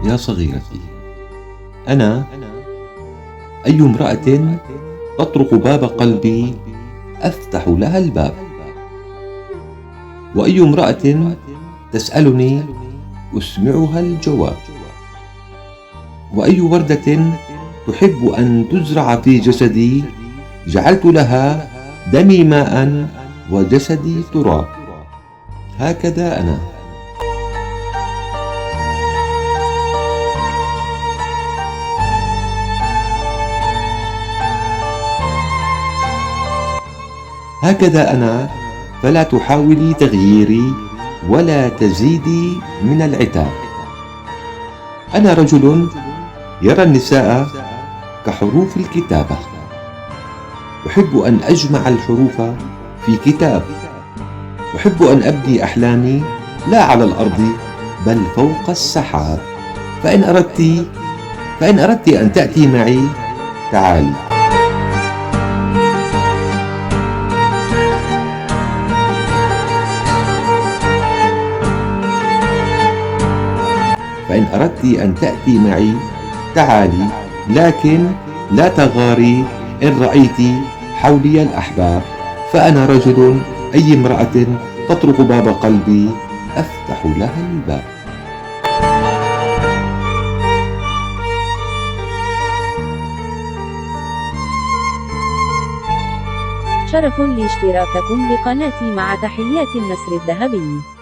يا صغيرتي، أنا أي امرأة تطرق باب قلبي أفتح لها الباب، وأي امرأة تسألني أسمعها الجواب، وأي وردة تحب أن تزرع في جسدي جعلت لها دمي ماء وجسدي تراب. هكذا أنا. هكذا أنا، فلا تحاولي تغييري ولا تزيدي من العتاب. أنا رجل يرى النساء كحروف الكتابة، أحب أن أجمع الحروف في كتاب، أحب أن أبني أحلامي لا على الأرض بل فوق السحاب. فإن أردت أن تأتي معي تعالي. فإن أردت أن تأتي معي تعالي، لكن لا تغاري إن رأيت حولي الأحباب، فأنا رجل أي امرأة تطرق باب قلبي أفتح لها الباب. شرف لي اشتراككم بقناتي، مع تحيات النسر الذهبي.